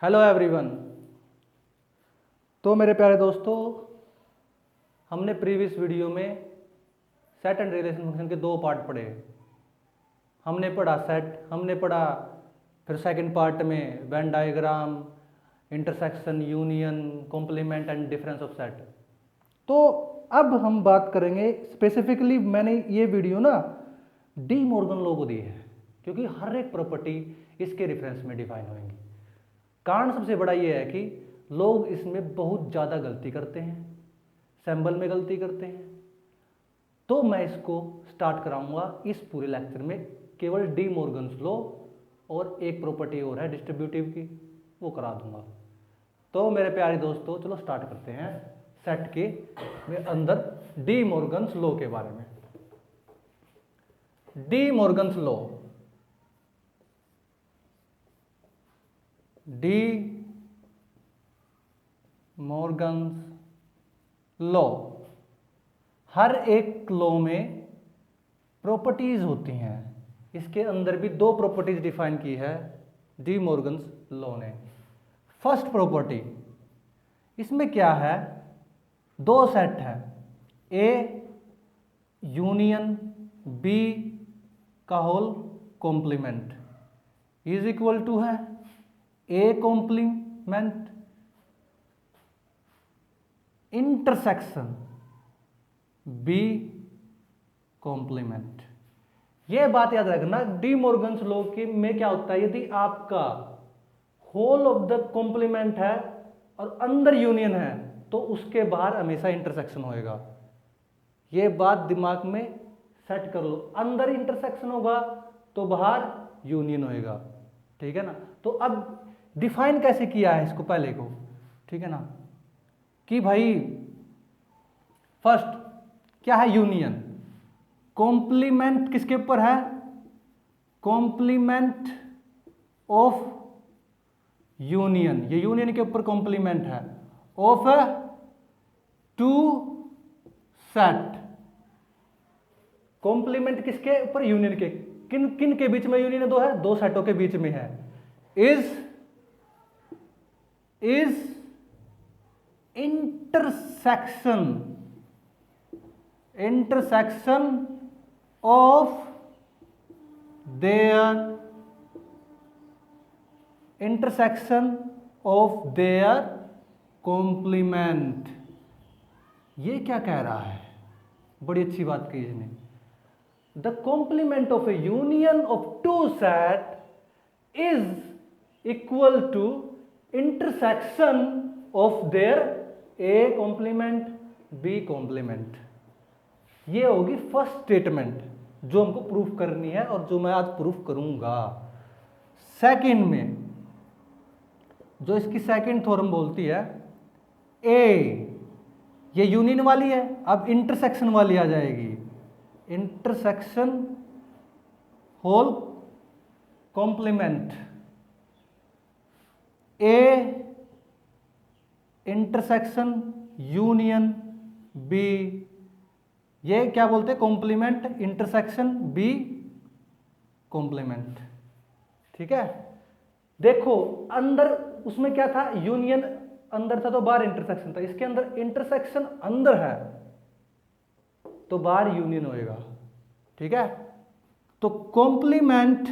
Hello everyone. तो मेरे प्यारे दोस्तों, हमने प्रीवियस वीडियो में सेट एंड रिलेशन फंक्शन के दो पार्ट पढ़े। हमने पढ़ा सेट, हमने पढ़ा फिर सेकंड पार्ट में Venn diagram, intersection, union, complement and difference of set. तो अब हम बात करेंगे स्पेसिफिकली, मैंने ये वीडियो ना डी मॉर्गन लॉ को दी है क्योंकि हर एक प्रॉपर्टी इसके रेफरेंस में डिफाइन होंगी। कारण सबसे बड़ा ये है कि लोग इसमें बहुत ज़्यादा गलती करते हैं, सैम्बल में गलती करते हैं। तो मैं इसको स्टार्ट कराऊंगा इस पूरे लेक्चर में केवल डी मॉर्गन्स लॉ और एक प्रॉपर्टी और है डिस्ट्रीब्यूटिव की, वो करा दूंगा। तो मेरे प्यारे दोस्तों, चलो स्टार्ट करते हैं सेट के में अंदर डी मॉर्गन्स लॉ के बारे में। De Morgan's law, De Morgan's law, हर एक लॉ में प्रॉपर्टीज होती हैं। इसके अंदर भी दो प्रॉपर्टीज डिफाइन की है डी मॉर्गन्स लॉ ने। फर्स्ट प्रॉपर्टी, इसमें क्या है, दो सेट है, ए यूनियन बी का whole complement is equal to है A complement intersection B complement. यह बात याद रखना, डी मॉर्गन्स लॉ के में क्या होता है, यदि आपका होल ऑफ द कॉम्प्लीमेंट है और अंदर यूनियन है तो उसके बाहर हमेशा इंटरसेक्शन होएगा। यह बात दिमाग में सेट कर लो, अंदर इंटरसेक्शन होगा तो बाहर यूनियन होएगा, ठीक है ना। तो अब डिफाइन कैसे किया है इसको पहले को, ठीक है ना, कि भाई फर्स्ट क्या है, यूनियन, कॉम्प्लीमेंट किसके ऊपर है, कॉम्प्लीमेंट ऑफ यूनियन, ये यूनियन के ऊपर कॉम्प्लीमेंट है ऑफ टू सेट। कॉम्प्लीमेंट किसके ऊपर, यूनियन के, किन किन के बीच में यूनियन दो है, दो सेटों के बीच में है। Is intersection of their complement। ये क्या कह रहा है, बड़ी अच्छी बात कही इसने। The complement of A union of two set is equal to intersection of their A complement B complement. ये होगी फर्स्ट स्टेटमेंट जो हमको प्रूफ करनी है और जो मैं आज प्रूफ करूंगा। सेकंड में जो इसकी सेकंड थ्योरम बोलती है, ए ये यूनियन वाली है, अब इंटरसेक्शन वाली आ जाएगी, intersection whole complement, A intersection union B, ये क्या बोलते हैं, कॉम्प्लीमेंट इंटरसेक्शन बी कॉम्प्लीमेंट, ठीक है। देखो अंदर उसमें क्या था, यूनियन अंदर था तो बाहर इंटरसेक्शन था, इसके अंदर इंटरसेक्शन अंदर है तो बाहर यूनियन होएगा, ठीक है। तो कॉम्प्लीमेंट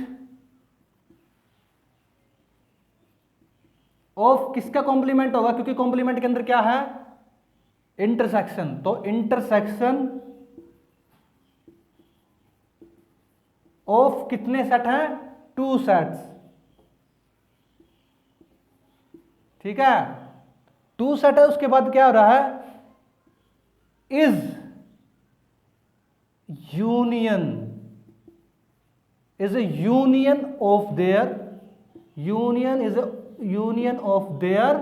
ऑफ किसका कॉम्प्लीमेंट होगा, क्योंकि कॉम्प्लीमेंट के अंदर क्या है, इंटरसेक्शन, तो इंटरसेक्शन ऑफ कितने सेट हैं, टू सेट्स, ठीक है। टू सेट है, उसके बाद क्या हो रहा है, is union, is a union of their, union is a union of their,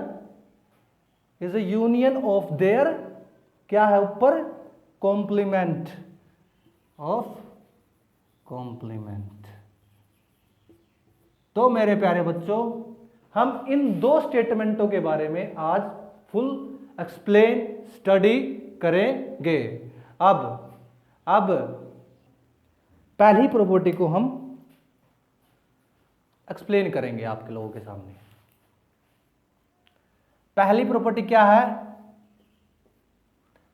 is a union of their, क्या है ऊपर, कॉम्प्लीमेंट ऑफ कॉम्प्लीमेंट। तो मेरे प्यारे बच्चों, हम इन दो स्टेटमेंटों के बारे में आज फुल एक्सप्लेन स्टडी करेंगे। अब पहली प्रॉपर्टी को हम एक्सप्लेन करेंगे आपके लोगों के सामने। पहली प्रॉपर्टी क्या है,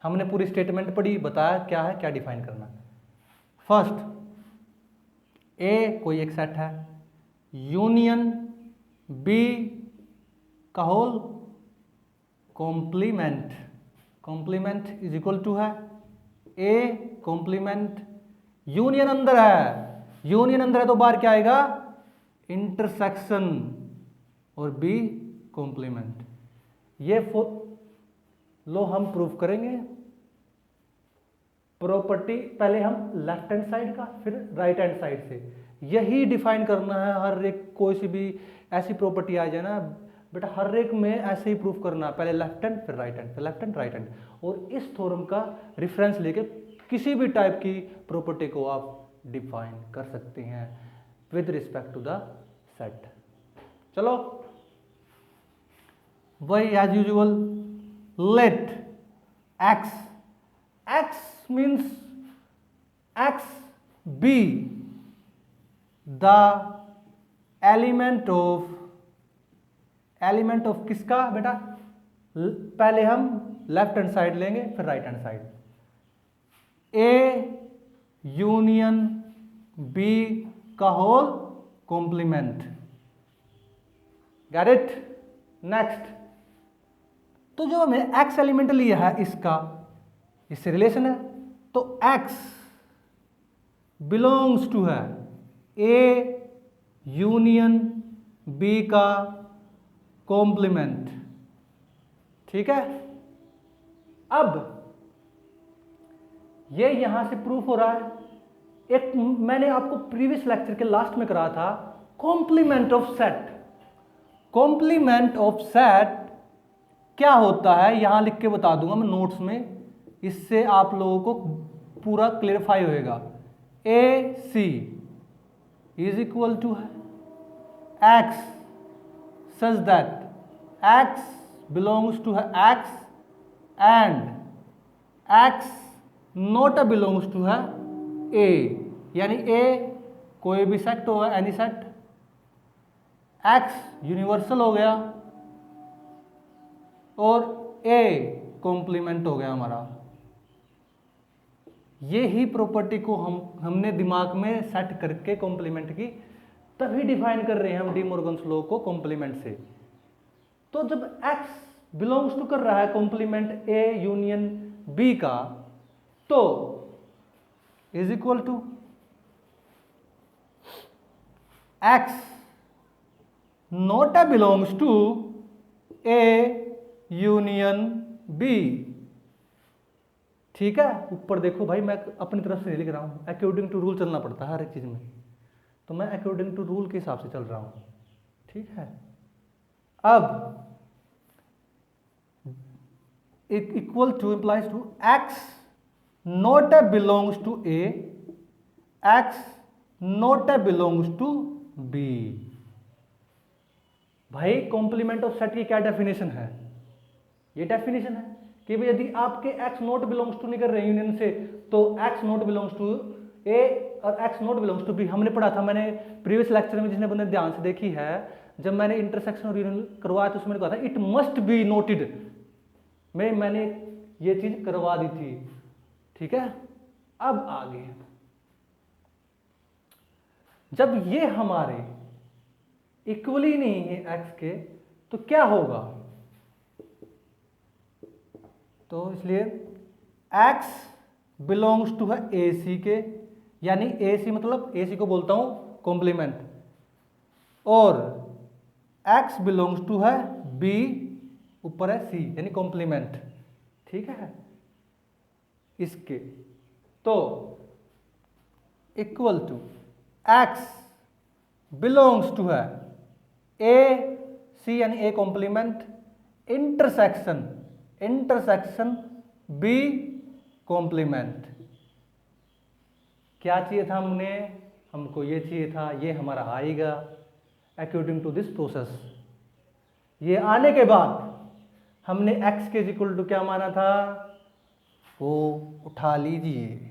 हमने पूरी स्टेटमेंट पढ़ी, बताया क्या है, क्या डिफाइन करना। फर्स्ट, ए कोई एक सेट है, यूनियन बी का whole complement, complement is equal to है ए कॉम्प्लीमेंट, यूनियन अंदर है, यूनियन अंदर है तो बाहर क्या आएगा, इंटरसेक्शन, और बी कॉम्प्लीमेंट। ये लो हम प्रूफ करेंगे। प्रॉपर्टी पहले हम लेफ्ट हैंड साइड का, फिर राइट हैंड साइड से, यही डिफाइन करना है। हर एक कोई सी भी ऐसी प्रॉपर्टी आ जाए ना बेटा, हर एक में ऐसे ही प्रूफ करना, पहले लेफ्ट हैंड फिर राइट हैंड, फिर लेफ्ट हैंड राइट हैंड, और इस थ्योरम का रेफरेंस लेके किसी भी टाइप की प्रॉपर्टी को आप डिफाइन कर सकते हैं with respect to the set. चलो वही as usual, let x, x means x be the element of किसका बेटा, पहले हम लेफ्ट हैंड साइड लेंगे फिर right hand side, A union B का whole complement, got it. Next, तो जो हमें एक्स एलिमेंट लिया है इसका, इससे रिलेशन है, तो एक्स बिलोंग्स टू है ए यूनियन बी का कॉम्प्लीमेंट, ठीक है। अब ये यहां से प्रूफ हो रहा है, एक मैंने आपको प्रीवियस लेक्चर के लास्ट में कराया था complement of set. Complement of set क्या होता है यहां लिख के बता दूंगा मैं नोट्स में, इससे आप लोगों को पूरा क्लियरफाई होएगा। A C is equal to है x such that x belongs to है x and x not belongs to है ए, यानी ए कोई भी सेट होगा, एनी सेट, एक्स यूनिवर्सल हो गया और ए कॉम्प्लीमेंट हो गया हमारा। ये ही प्रॉपर्टी को हमने दिमाग में सेट करके कॉम्प्लीमेंट की, तभी डिफाइन कर रहे हैं हम डी मॉर्गन्स लॉ को कॉम्प्लीमेंट से। तो जब एक्स बिलोंग्स टू कर रहा है कॉम्प्लीमेंट ए यूनियन बी का, तो is equal to X not belongs to A union B, ठीक है। ऊपर देखो भाई, मैं अपनी तरफ से लिख रहा हूं, अकॉर्डिंग टू रूल चलना पड़ता है हर एक चीज में, तो मैं अकॉर्डिंग टू रूल के हिसाब से चल रहा हूं, ठीक है। अब equal to implies to X not belongs to A, X not belongs to B. भाई कॉम्प्लीमेंट ऑफ सेट की क्या डेफिनेशन है, ये डेफिनेशन है कि भाई यदि आपके एक्स नॉट बिलोंग्स टू नहीं कर रहे यूनियन से, तो X not belongs to A और X not belongs to B. हमने पढ़ा था, मैंने प्रीवियस लेक्चर में, जिसने बंदे ध्यान से देखी है, जब मैंने इंटरसेक्शन और यूनियन करवाया तो उसमें कहा था इट मस्ट बी नोटेड, मैंने ये चीज करवा दी थी, ठीक है। अब आगे, जब ये हमारे इक्वली नहीं है एक्स के, तो क्या होगा, तो इसलिए x बिलोंग्स टू है ए सी के, यानी ए सी मतलब ए सी को बोलता हूं कॉम्प्लीमेंट, और x बिलोंग्स टू है b, ऊपर है c यानी कॉम्प्लीमेंट, ठीक है इसके। तो equal to x belongs to है ए सी यानी A complement, intersection B complement. क्या चाहिए था हमको ये चाहिए था, ये हमारा आएगा अकॉर्डिंग टू दिस प्रोसेस। ये आने के बाद हमने x के इक्वल टू क्या माना था, वो उठा लीजिए,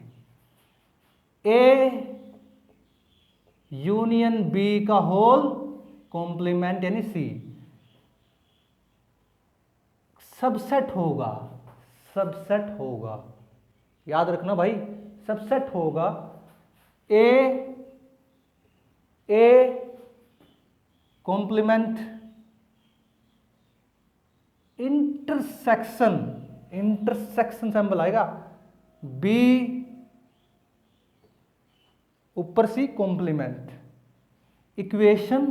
ए यूनियन बी का होल कॉम्प्लीमेंट यानी सी, सबसेट होगा, सबसेट होगा, याद रखना भाई, सबसेट होगा A complement intersection, intersection sample आएगा, बी ऊपर सी कॉम्प्लीमेंट, इक्वेशन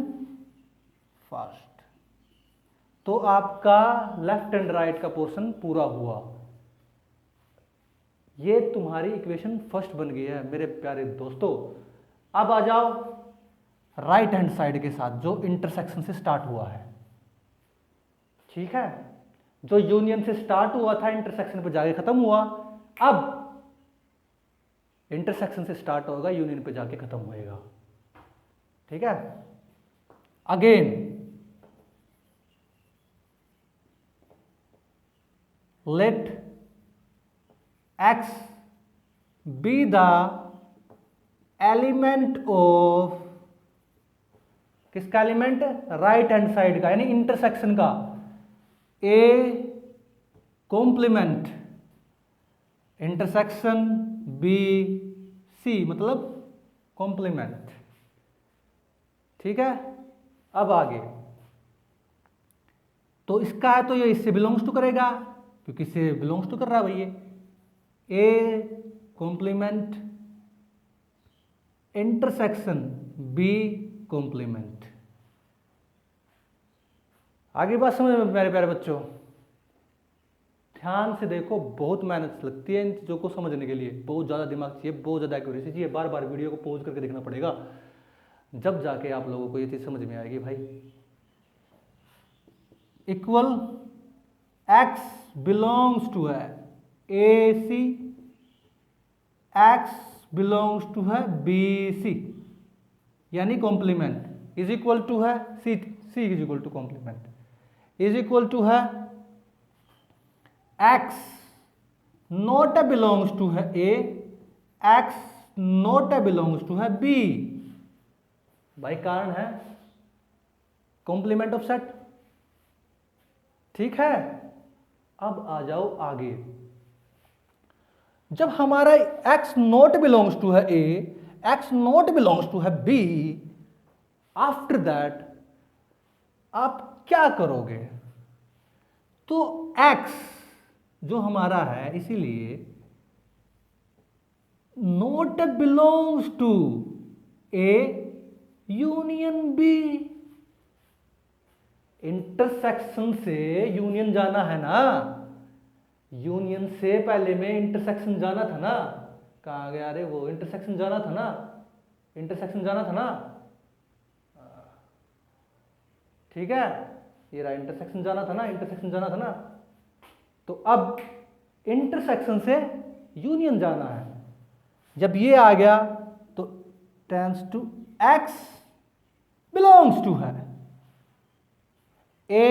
फर्स्ट। तो आपका लेफ्ट एंड राइट का पोर्शन पूरा हुआ। ये तुम्हारी इक्वेशन फर्स्ट बन गई है मेरे प्यारे दोस्तों। अब आ जाओ राइट हैंड साइड के साथ जो इंटरसेक्शन से स्टार्ट हुआ है, ठीक है, जो यूनियन से स्टार्ट हुआ था इंटरसेक्शन पे जाके खत्म हुआ, अब इंटरसेक्शन से स्टार्ट होगा यूनियन पे जाके खत्म होएगा, ठीक है। Again let x be the element of, किसका एलिमेंट, राइट हैंड साइड का, यानी इंटरसेक्शन का, A complement intersection B C मतलब कॉम्प्लीमेंट, ठीक है। अब आगे तो इसका है तो ये इससे बिलोंग्स टू करेगा क्योंकि इससे बिलोंग्स टू कर रहा है भैया, A complement intersection B complement. आगे बात समझ में मेरे प्यारे बच्चों, ध्यान से देखो, बहुत मेहनत लगती है इन चीज़ों को समझने के लिए, बहुत ज़्यादा दिमाग चाहिए, बहुत ज़्यादा एक्यूरेसी चाहिए, बार बार वीडियो को पॉज करके देखना पड़ेगा, जब जाके आप लोगों को ये चीज़ समझ में आएगी भाई। इक्वल x बिलोंग्स टू है A C, x belongs to है बी सी, यानी कॉम्प्लीमेंट इज इक्वल टू है C, C is equal to complement is equal to है x not A belongs to है A, x not A belongs to है B. भाई कारण है complement of set, ठीक है। अब आ जाओ आगे, जब हमारा x नॉट बिलोंग्स टू है A, x not belongs to है बी, आफ्टर दैट आप क्या करोगे, तो x जो हमारा है इसीलिए not belongs to A union B, intersection से यूनियन जाना है ना, यूनियन से पहले में इंटरसेक्शन जाना था ना, कहाँ गया रे वो, इंटरसेक्शन जाना था ना, इंटरसेक्शन जाना था ना, ठीक है, ये रहा इंटरसेक्शन जाना था ना, इंटरसेक्शन जाना था ना। तो अब इंटरसेक्शन से यूनियन जाना है, जब ये आ गया तो tends to x belongs to है ए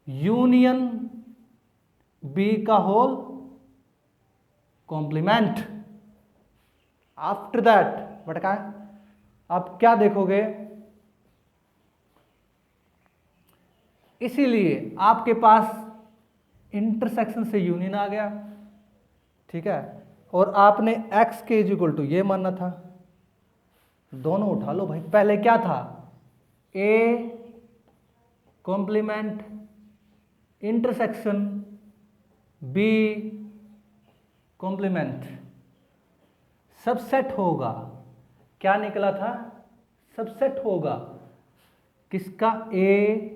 यूनियन बी का whole complement. After that but क्या, आप क्या देखोगे, इसीलिए आपके पास इंटरसेक्शन से यूनियन आ गया, ठीक है, और आपने x के इज इक्वल टू ये मानना था, दोनों उठा लो भाई। पहले क्या था, A complement intersection B complement, subset होगा, क्या निकला था, सबसेट होगा किसका, ए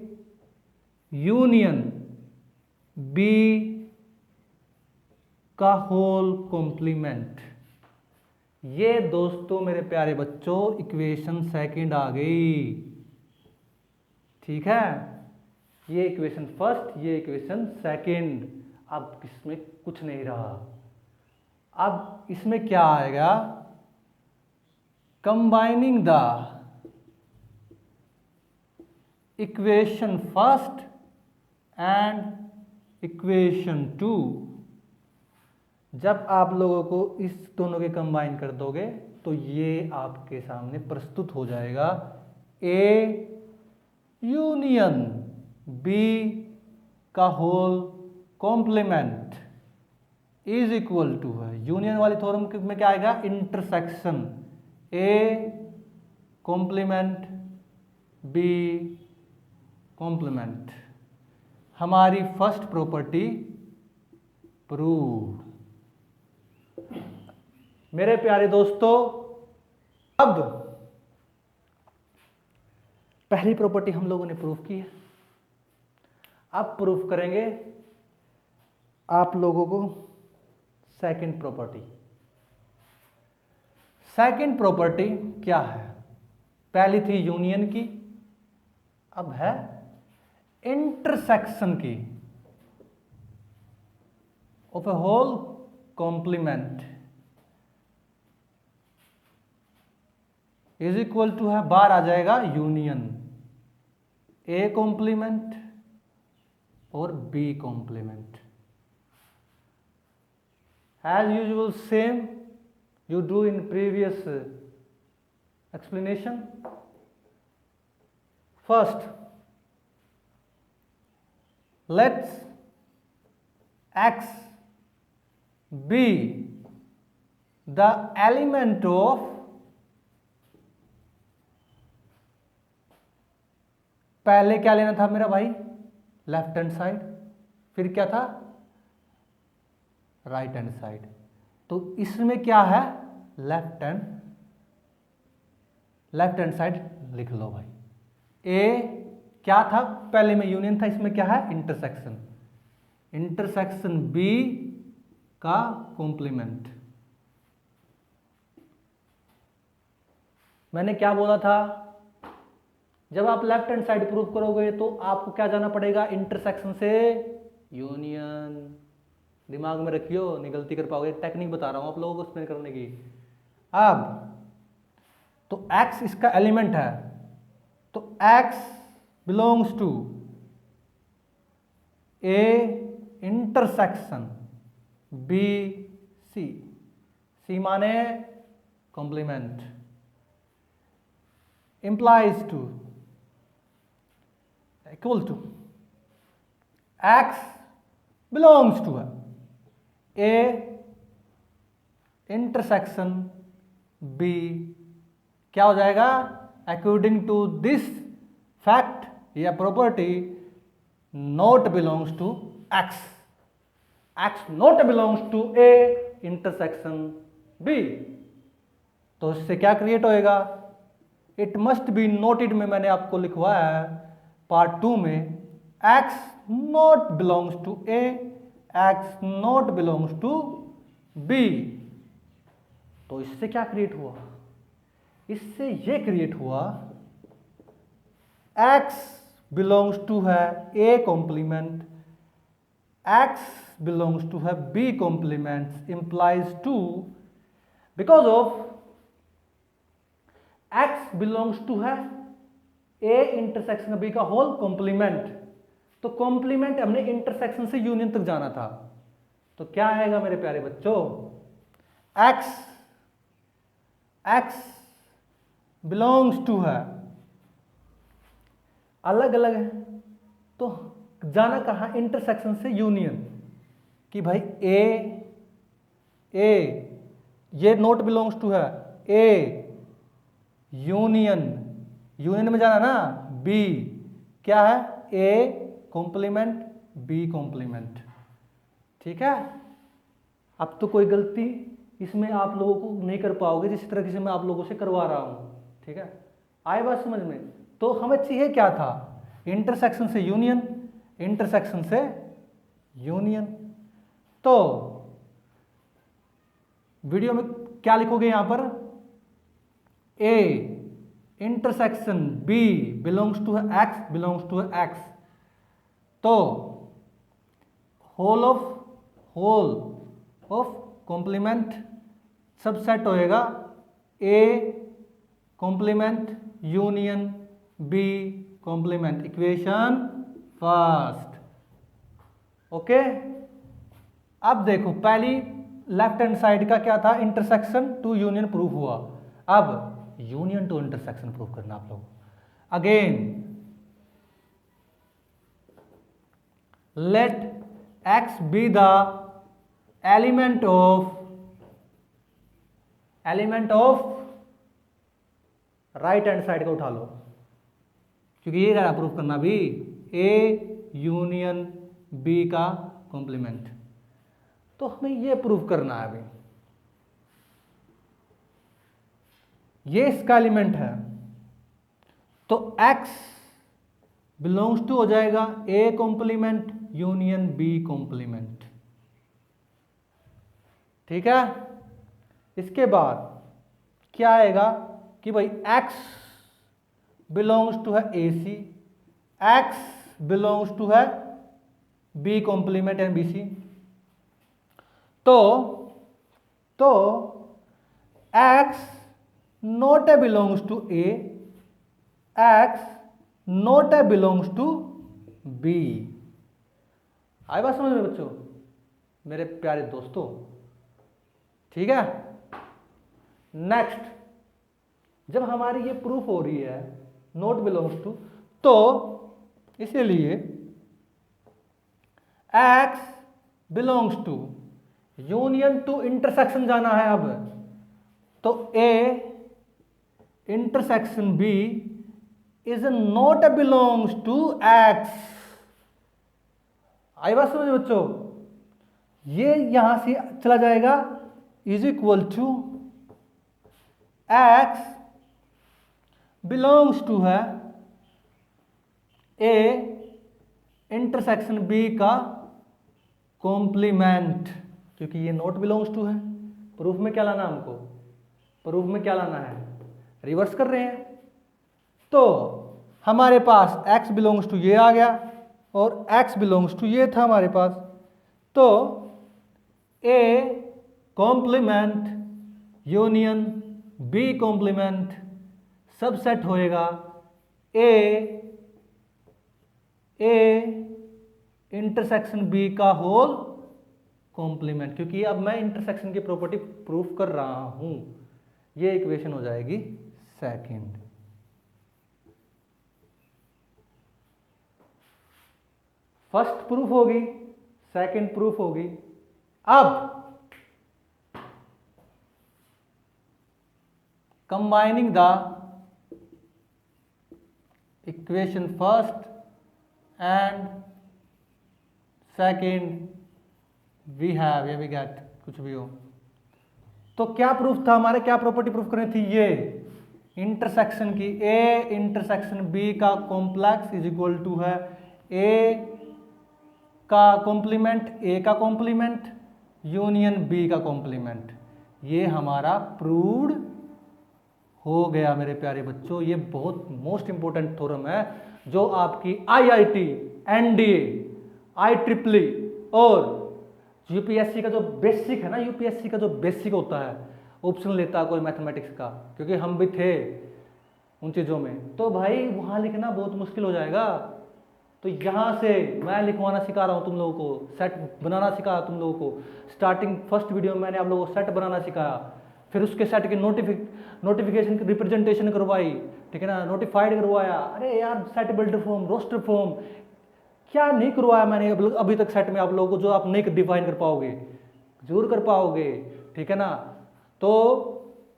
यूनियन बी का होल कॉम्प्लीमेंट। ये दोस्तों मेरे प्यारे बच्चों इक्वेशन सेकंड आ गई, ठीक है, ये इक्वेशन फर्स्ट, ये इक्वेशन सेकंड। अब इसमें कुछ नहीं रहा, अब इसमें क्या आएगा, combining the equation first and equation two. जब आप लोगों को इस दोनों के कंबाइन कर दोगे तो ये आपके सामने प्रस्तुत हो जाएगा, ए यूनियन बी का whole complement is equal to है, यूनियन वाली थ्योरम में क्या आएगा, intersection A complement B complement. हमारी फर्स्ट प्रॉपर्टी प्रूव। मेरे प्यारे दोस्तों, अब पहली प्रॉपर्टी हम लोगों ने प्रूव की है, अब प्रूफ करेंगे आप लोगों को सेकंड प्रॉपर्टी। सेकंड प्रॉपर्टी क्या है, पहली थी यूनियन की, अब है इंटरसेक्शन की of A whole complement is equal to है, बार आ जाएगा यूनियन ए कॉम्प्लीमेंट और B complement. As usual, same you do in previous explanation. First, let's x be the element of पहले क्या लेना था मेरा भाई, लेफ्ट हैंड साइड, फिर क्या था, राइट हैंड साइड। तो इसमें क्या है, लेफ्ट हैंड साइड लिख लो भाई। ए क्या था, पहले में यूनियन था, इसमें क्या है, इंटरसेक्शन, इंटरसेक्शन बी का कॉम्प्लीमेंट। मैंने क्या बोला था, जब आप लेफ्ट हैंड साइड प्रूव करोगे तो आपको क्या जाना पड़ेगा, इंटरसेक्शन से यूनियन। दिमाग में रखियो, नहीं गलती कर पाओगे, टेक्निक बता रहा हूं आप लोगों को एक्सप्लेन करने की। अब तो x इसका एलिमेंट है, तो x belongs to A intersection B C, C माने complement, implies to equal to x belongs to a intersection b, क्या हो जाएगा, अकॉर्डिंग टू दिस फैक्ट या property not belongs to x, x not belongs to a intersection b। तो इससे क्या create होएगा, it must be noted में मैंने आपको लिखवाया है पार्ट 2 में, x not belongs to a, x not belongs to b। तो इससे क्या क्रिएट हुआ, इससे ये क्रिएट हुआ x बिलोंग्स टू है a complement, x belongs to है b complement implies to, because of x belongs to है a इंटरसेक्शन b का होल कॉम्प्लीमेंट। तो कॉम्प्लीमेंट हमने इंटरसेक्शन से यूनियन तक जाना था, तो क्या आएगा मेरे प्यारे बच्चों, x बिलोंग्स टू है, अलग अलग है तो जाना कहाँ, इंटरसेक्शन से यूनियन, कि भाई ए ये नॉट बिलोंग्स टू है a यूनियन, यूनियन में जाना ना, बी क्या है, ए कॉम्प्लीमेंट बी कॉम्प्लीमेंट। ठीक है, अब तो कोई गलती इसमें आप लोगों को नहीं कर पाओगे जिस तरह से मैं आप लोगों से करवा रहा हूं। ठीक है, आए बात समझ में। तो हमें चाहिए क्या था, इंटरसेक्शन से यूनियन, इंटरसेक्शन से यूनियन। तो वीडियो में क्या लिखोगे यहां पर, A intersection B belongs to है एक्स, बिलोंग्स टू है एक्स। तो होल ऑफ कॉम्प्लीमेंट सबसेट होएगा A complement union B complement, equation first. Okay, अब देखो पहली लेफ्ट हैंड साइड का क्या था, इंटरसेक्शन टू यूनियन प्रूफ हुआ, अब यूनियन टू इंटरसेक्शन प्रूफ करना आप लोग। Again let x B the element of right hand side का उठा लो, क्योंकि ये रहा प्रूफ करना भी A यूनियन B का कॉम्प्लीमेंट। तो हमें ये प्रूफ करना है अभी, ये इसका एलिमेंट है, तो x बिलोंग्स टू हो जाएगा A complement union B complement. ठीक है, इसके बाद क्या आएगा कि भाई x बिलोंग्स टू है AC, x बिलोंग्स टू है B कॉम्प्लीमेंट एंड BC। तो x not A belongs to A, x not A belongs to B। आई बात समझ में बच्चों, मेरे प्यारे दोस्तों? ठीक है, नेक्स्ट, जब हमारी ये प्रूफ हो रही है नॉट बिलोंग्स टू, तो इसीलिए x belongs to union to intersection जाना है अब, तो A intersection B is not belongs to x। आई बात समझ बच्चों? ये यहां से चला जाएगा, is equal to x belongs to है A इंटरसेक्शन B का कॉम्प्लीमेंट, क्योंकि ये नॉट बिलोंग्स टू है। प्रूफ में क्या लाना हमको? प्रूफ में क्या लाना है? रिवर्स कर रहे हैं। तो हमारे पास x बिलोंग्स टू ये आ गया और x बिलोंग्स टू ये था हमारे पास, तो A complement union B complement subset होएगा A इंटरसेक्शन B का होल कॉम्प्लीमेंट, क्योंकि अब मैं इंटरसेक्शन की प्रॉपर्टी प्रूफ कर रहा हूं। ये इक्वेशन हो जाएगी सेकंड। फर्स्ट प्रूफ होगी, सेकंड प्रूफ होगी। अब combining the equation first and second we have, ये वी गेट, कुछ भी हो। तो क्या प्रूफ था हमारे, क्या प्रॉपर्टी प्रूफ करनी थी? ये इंटरसेक्शन की A इंटरसेक्शन B का कॉम्प्लेक्स इज इक्वल टू है A का कॉम्प्लीमेंट A का कॉम्प्लीमेंट यूनियन B का कॉम्प्लीमेंट। ये हमारा प्रूव्ड हो गया मेरे प्यारे बच्चों। ये बहुत मोस्ट इंपॉर्टेंट थ्योरम है जो आपकी IIT, NDA, IEEE और यूपीएससी का जो बेसिक है ना, यूपीएससी का जो बेसिक होता है, ऑप्शन लेता है कोई मैथमेटिक्स का, क्योंकि हम भी थे उन चीज़ों में, तो भाई वहाँ लिखना बहुत मुश्किल हो जाएगा। तो यहाँ से मैं लिखवाना सिखा रहा हूँ तुम लोगों को, सेट बनाना सिखाया तुम लोगों को। स्टार्टिंग फर्स्ट वीडियो में मैंने आप लोगों को सेट बनाना सिखाया, फिर उसके सेट की नोटिफिकेशन की रिप्रेजेंटेशन करवाई, ठीक है ना, नोटिफाइड करवाया। अरे यार, set builder form, roster form, क्या नहीं करवाया मैंने अभी तक सेट में आप लोगों को, जो आप नहीं डिफाइन कर पाओगे, जरूर कर पाओगे, ठीक है ना। तो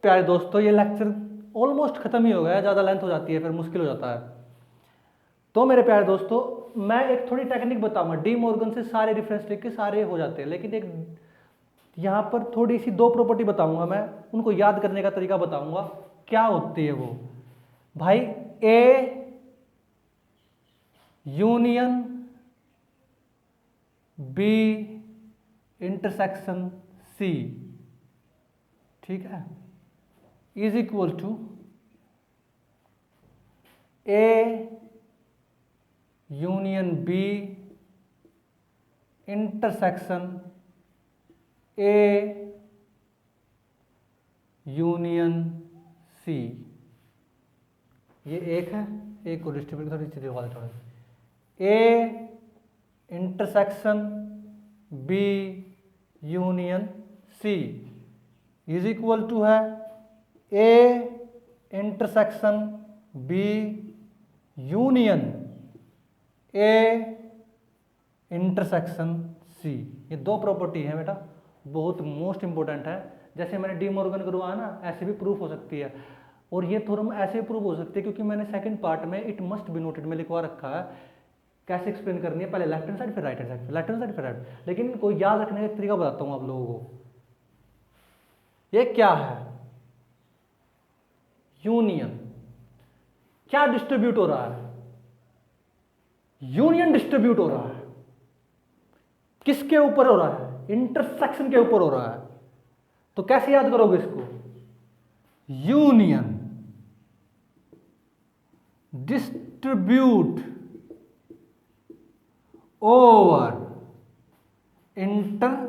प्यारे दोस्तों, ये लेक्चर ऑलमोस्ट खत्म ही हो गया, ज़्यादा लेंथ हो जाती है फिर मुश्किल हो जाता है। तो मेरे प्यारे दोस्तों, मैं एक थोड़ी टेक्निक बताऊंगा। डी मॉर्गन से सारे रेफरेंस लिख के सारे हो जाते हैं, लेकिन एक यहाँ पर थोड़ी सी दो प्रॉपर्टी बताऊंगा मैं, उनको याद करने का तरीका बताऊंगा। क्या होती है वो भाई? A union B intersection C, ठीक है, is equal to A union B intersection A union C। ये एक है, एक को डिस्ट्रीब्यूट थोड़ी चीजें वाले थोड़े। A intersection B union C is equal to है A intersection B union A intersection C. ये दो प्रॉपर्टी है बेटा, बहुत मोस्ट इंपॉर्टेंट है। जैसे मैंने डी मॉर्गन करवाया ना, ऐसे भी प्रूफ हो सकती है। और ये थ्योरम ऐसे भी प्रूफ हो सकती है क्योंकि मैंने सेकंड पार्ट में इट मस्ट बी नोटेड में लिखवा रखा है कैसे एक्सप्लेन करनी है, पहले लेफ्ट हैंड साइड फिर right hand side, left hand side फिर राइट। लेकिन इनको याद रखने का एक तरीका बताता हूं आप लोगों को। ये क्या है? यूनियन। क्या डिस्ट्रीब्यूट हो रहा है? यूनियन डिस्ट्रीब्यूट हो रहा है। किसके ऊपर हो रहा है? इंटरसेक्शन के ऊपर हो रहा है। तो कैसे याद करोगे इसको? Union distribute over intersection.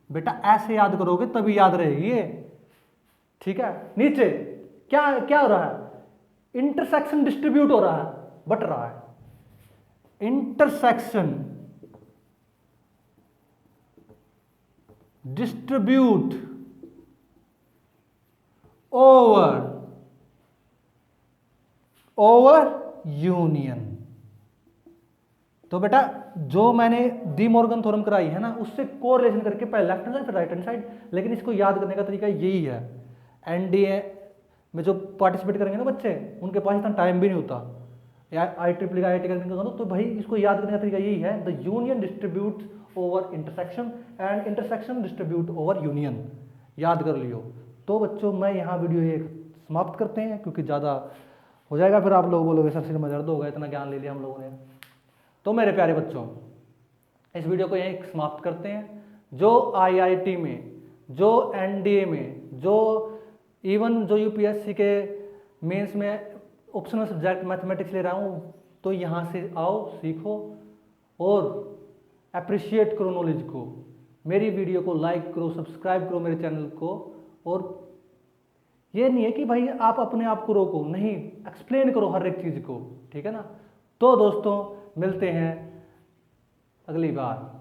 बेटा ऐसे याद करोगे तभी याद रहेगी ये, ठीक है। नीचे क्या क्या हो रहा है? इंटरसेक्शन डिस्ट्रीब्यूट हो रहा है, बट रहा है। Intersection distribute over union. तो बेटा जो मैंने डी मॉर्गन थ्योरम कराई है ना, उससे कोरिलेशन करके पहले लेफ्ट हैंड साइड फिर राइट हैंड साइड। लेकिन इसको याद करने का तरीका यही है। एनडीए में जो पार्टिसिपेट करेंगे ना बच्चे, उनके पास इतना टाइम भी नहीं होता, या IEEE का IIT करने का, तो भाई इसको याद करने का तरीका यही है, the union distribute over intersection and intersection distribute over union. याद कर लियो। तो बच्चों मैं यहाँ वीडियो ये समाप्त करते हैं क्योंकि ज़्यादा हो जाएगा, फिर आप लोग बोलोगे सर सिर में दर्द होगा, इतना ज्ञान ले लिया हम लोगों ने। तो मेरे प्यारे बच्चों, इस वीडियो को यहीं समाप्त करते हैं। जो IIT में, जो NDA में, जो इवन जो UPSC के मेंस में ऑप्शनल सब्जेक्ट मैथमेटिक्स ले रहा हूँ, तो यहाँ से आओ, सीखो और अप्रिशिएट करो नॉलेज को। मेरी वीडियो को लाइक करो, सब्सक्राइब करो मेरे चैनल को। और ये नहीं है कि भाई आप अपने आप को रोको, नहीं, एक्सप्लेन करो हर एक चीज़ को, ठीक है ना। तो दोस्तों मिलते हैं अगली बार।